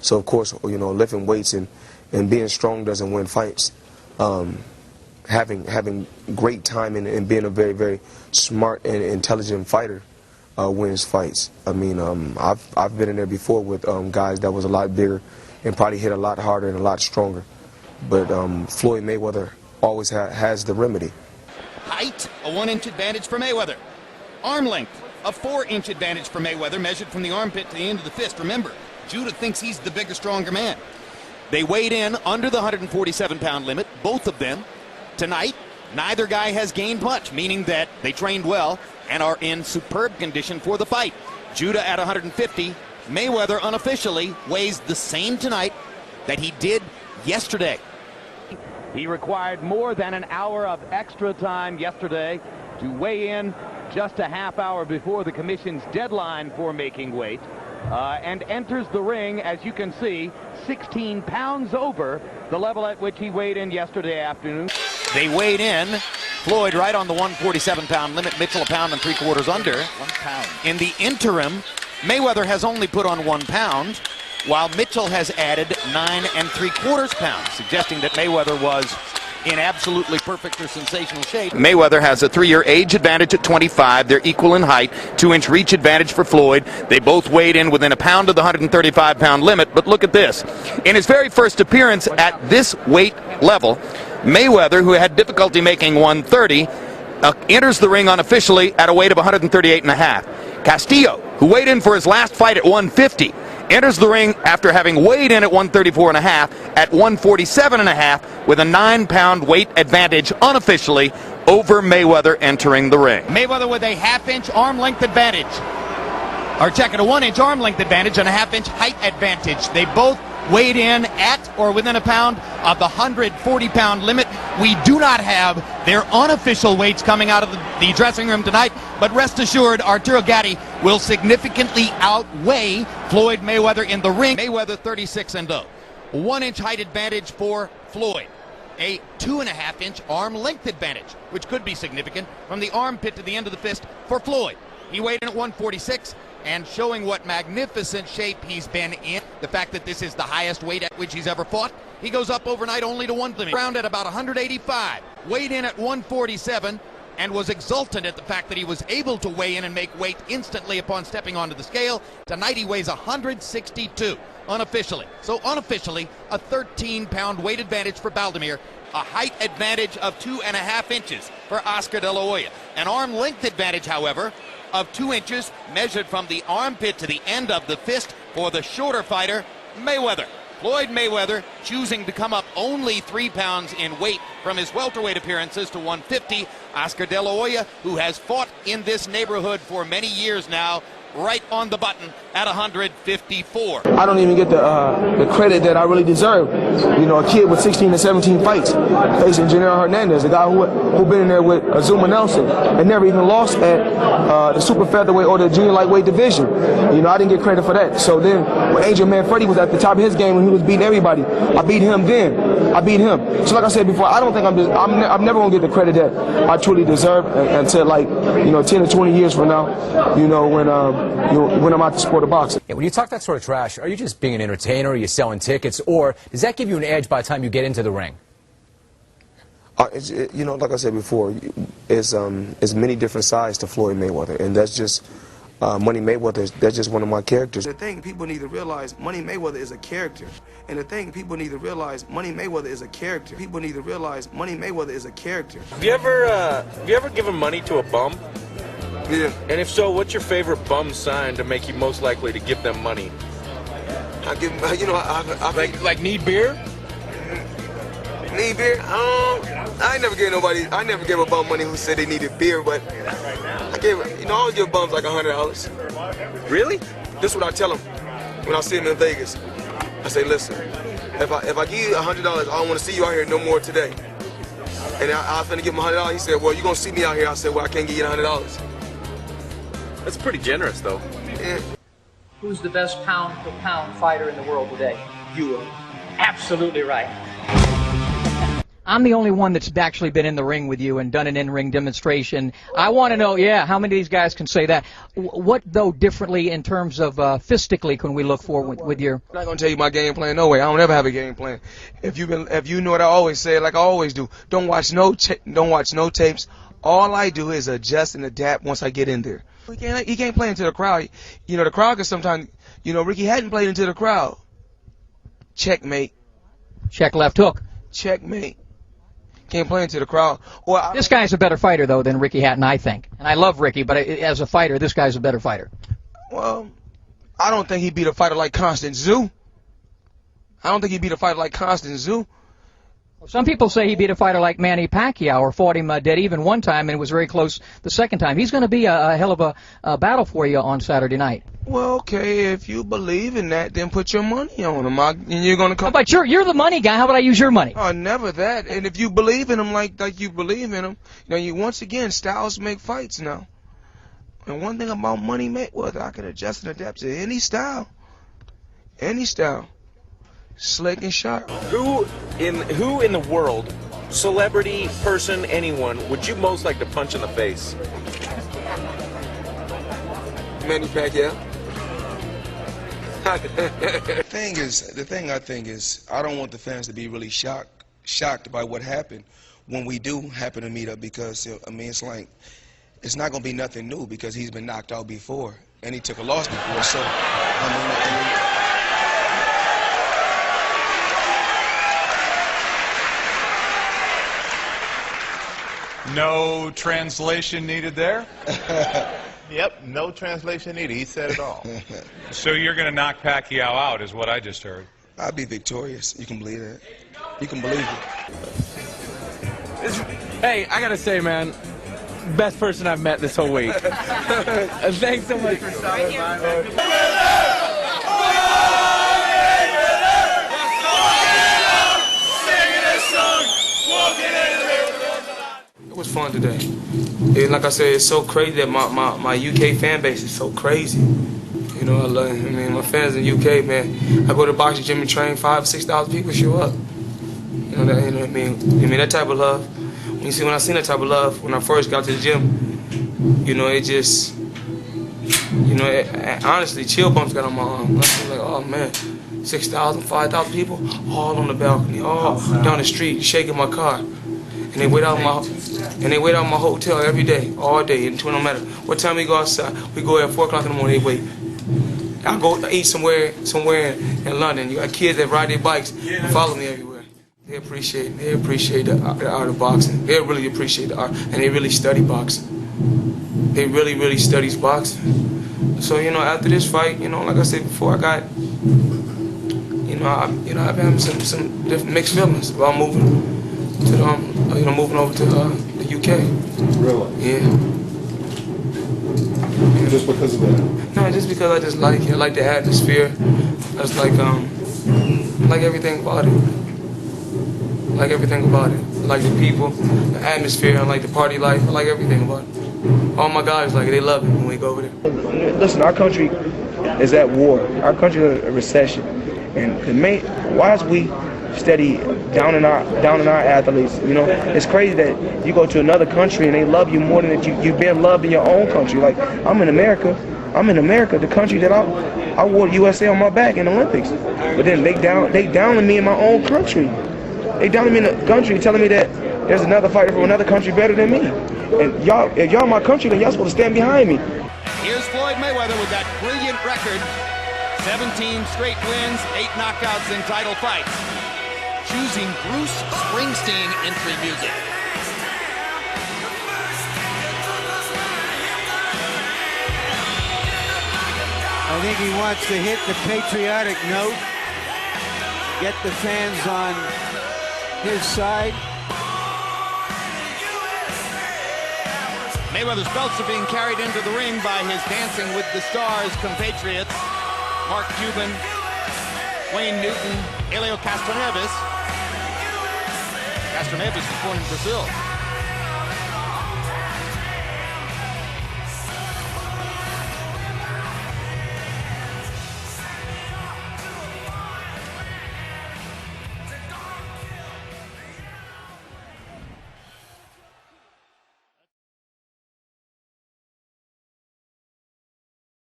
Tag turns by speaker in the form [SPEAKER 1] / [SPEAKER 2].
[SPEAKER 1] So of course, you know, lifting weights and being strong doesn't win fights. Having great timing and being a very, very smart and intelligent fighter wins fights. I mean, I've been in there before with guys that was a lot bigger and probably hit a lot harder and a lot stronger. But Floyd Mayweather always has the remedy.
[SPEAKER 2] Height, a 1-inch advantage for Mayweather. Arm length, a 4-inch advantage for Mayweather, measured from the armpit to the end of the fist. Remember, Judah thinks he's the bigger, stronger man. They weighed in under the 147-pound limit, both of them. Tonight, neither guy has gained much, meaning that they trained well and are in superb condition for the fight. Judah at 150. Mayweather unofficially weighs the same tonight that he did yesterday. He required more than an hour of extra time yesterday to weigh in just a half hour before the commission's deadline for making weight, and enters the ring, as you can see, 16 pounds over the level at which he weighed in yesterday afternoon. They weighed in. Floyd right on the 147-pound limit. Mitchell a pound and 3/4 under. 1 pound. In the interim, Mayweather has only put on 1 pound, while Mitchell has added 9 3/4 pounds, suggesting that Mayweather was in absolutely perfect or sensational shape. Mayweather has a 3-year age advantage at 25. They're equal in height. 2-inch reach advantage for Floyd. They both weighed in within a pound of the 135-pound limit. But look at this. In his very first appearance at this weight level, Mayweather, who had difficulty making 130, enters the ring unofficially at a weight of 138.5. Castillo, who weighed in for his last fight at 150, enters the ring after having weighed in at 134.5 at 147.5 with a 9-pound weight advantage unofficially over Mayweather entering the ring. Mayweather with a half-inch arm length advantage. Or check it, a 1-inch arm length advantage and a half-inch height advantage. They both weighed in at or within a pound of the 140-pound limit. We do not have their unofficial weights coming out of the dressing room tonight, but rest assured Arturo Gatti will significantly outweigh Floyd Mayweather in the ring. Mayweather 36-0. 1-inch height advantage for Floyd. A 2.5-inch arm length advantage, which could be significant from the armpit to the end of the fist for Floyd. He weighed in at 146, and showing what magnificent shape he's been in. The fact that this is the highest weight at which he's ever fought. He goes up overnight only to 1 round at about 185. Weighed in at 147 and was exultant at the fact that he was able to weigh in and make weight instantly upon stepping onto the scale. Tonight he weighs 162 unofficially. So unofficially, a 13-pound weight advantage for Baldomir. A height advantage of 2.5 inches for Oscar De La Hoya. An arm length advantage, however, of 2 inches measured from the armpit to the end of the fist for the shorter fighter, Mayweather. Floyd Mayweather choosing to come up only 3 pounds in weight from his welterweight appearances to 150. Oscar De La Hoya, who has fought in this neighborhood for many years now, right on the button at 154.
[SPEAKER 3] I don't even get the credit that I really deserve. You know, a kid with 16 to 17 fights facing Janelle Hernandez, a guy who been in there with Azuma Nelson and never even lost at the super featherweight or the junior lightweight division. You know, I didn't get credit for that. So then when Angel Manfredi was at the top of his game when he was beating everybody, I beat him then. I beat him. So like I said before, I don't think I'm never gonna get the credit that I truly deserve until, like, you know, 10 or 20 years from now, you know, when I'm out the sport of boxing.
[SPEAKER 4] Yeah, when you talk that sort of trash, are you just being an entertainer, are you selling tickets, or does that give you an edge by the time you get into the ring?
[SPEAKER 1] You know, like I said before, it's many different sides to Floyd Mayweather, and that's just Money Mayweather. That's just one of my characters.
[SPEAKER 3] The thing people need to realize, Money Mayweather is a character. And the thing people need to realize, Money Mayweather is a character. People need to realize, Money Mayweather is a character.
[SPEAKER 5] Have you ever given money to a bum?
[SPEAKER 3] Yeah.
[SPEAKER 5] And if so, what's your favorite bum sign to make you most likely to give them money?
[SPEAKER 3] I give, you know, I
[SPEAKER 5] Like need beer?
[SPEAKER 3] Need beer? I never gave a bum money who said they needed beer, but I always give bums like $100.
[SPEAKER 5] Really?
[SPEAKER 3] This is what I tell them when I see them in Vegas. I say, listen, if I give you $100, I don't want to see you out here no more today. And I was finna give him $100. He said, well, you're gonna see me out here. I said, well, I can't give you $100.
[SPEAKER 5] That's pretty generous, though.
[SPEAKER 3] Yeah.
[SPEAKER 6] Who's the best pound-for-pound fighter in the world today?
[SPEAKER 3] You are.
[SPEAKER 6] Absolutely right. I'm the only one that's actually been in the ring with you and done an in-ring demonstration. I want to know, yeah, how many of these guys can say that? What, though, differently in terms of fistically can we look for with your...
[SPEAKER 3] I'm not gonna tell you my game plan. No way. I don't ever have a game plan. If you know what I always say, like I always do, don't watch no tapes. All I do is adjust and adapt once I get in there. He can't play into the crowd. You know, the crowd can sometimes. You know, Ricky hadn't played into the crowd. Checkmate.
[SPEAKER 6] Check left hook.
[SPEAKER 3] Checkmate. Can't play into the crowd.
[SPEAKER 6] This guy's a better fighter, though, than Ricky Hatton, I think. And I love Ricky, but as a fighter, this guy's a better fighter.
[SPEAKER 3] Well, I don't think he beat a fighter like Constant Zoo. I don't think he beat a fighter like Constant Zoo.
[SPEAKER 6] Some people say he beat a fighter like Manny Pacquiao or fought him dead even one time and was very close the second time. He's going to be a hell of a battle for you on Saturday night.
[SPEAKER 3] Well, okay, if you believe in that, then put your money on him. And you're going to come.
[SPEAKER 6] But you're the money guy. How about I use your money?
[SPEAKER 3] Oh, never that. And if you believe in him like you believe in him, you once again, styles make fights now. And one thing about Money Mayweather, I can adjust and adapt to any style. Any style. Slick and sharp.
[SPEAKER 5] Who in the world, celebrity, person, anyone, would you most like to punch in the face?
[SPEAKER 3] Manny Pacquiao. The thing I think is, I don't want the fans to be really shocked by what happened when we do happen to meet up, because I mean it's not gonna be nothing new because he's been knocked out before and he took a loss before. So I mean
[SPEAKER 7] No translation needed there?
[SPEAKER 8] Yep, no translation needed. He said it all.
[SPEAKER 7] So you're going to knock Pacquiao out, is what I just heard.
[SPEAKER 3] I'll be victorious. You can believe that. You can believe it.
[SPEAKER 9] Hey, I got to say, man, best person I've met this whole week. Thanks so much for stopping by.
[SPEAKER 3] It was fun today. And like I said, it's so crazy that my UK fan base is so crazy. You know, I mean, my fans in UK, man. I go to the boxing gym and train, 5,000 or 6,000 people show up. You know what I mean? That type of love. When I seen that type of love when I first got to the gym, you know, it just, you know, honestly, chill bumps got on my arm. I was like, oh man, 6,000, 5,000 people, all on the balcony, all down the street, shaking my car. And they wait out my hotel every day, all day, and no matter what time we go outside. We go at 4 o'clock in the morning, they wait. I go eat somewhere in London. You got kids that ride their bikes and follow me everywhere. They appreciate the art of boxing. They really appreciate the art, and they really study boxing. They really studies boxing. So, you know, after this fight, you know, like I said before, I got, I've been having some different mixed feelings about moving to moving over to the UK.
[SPEAKER 8] Really?
[SPEAKER 3] Yeah.
[SPEAKER 8] Just because of that?
[SPEAKER 3] No, just because I just like it. I like the atmosphere. I just like everything about it. I like everything about it. I like the people, the atmosphere. I like the party life. I like everything about it. All my guys like it. They love it when we go over there. Listen, our country is at war. Our country is in a recession, and why is we steady down in our athletes? You know, it's crazy that you go to another country and they love you more than that you've been loved in your own country. Like, I'm in America, the country that I wore USA on my back in the Olympics. But then they downing me in my own country. They downing me in the country, telling me that there's another fighter from another country better than me. And if y'all my country, then y'all supposed to stand behind me.
[SPEAKER 2] Here's Floyd Mayweather with that brilliant record. 17 straight wins, 8 knockouts in title fights. Choosing Bruce Springsteen entry music.
[SPEAKER 10] I think he wants to hit the patriotic note, get the fans on his side.
[SPEAKER 2] Mayweather's belts are being carried into the ring by his Dancing with the Stars compatriots, Mark Cuban, Wayne Newton, Helio Castroneves. Castroneves was born in Brazil.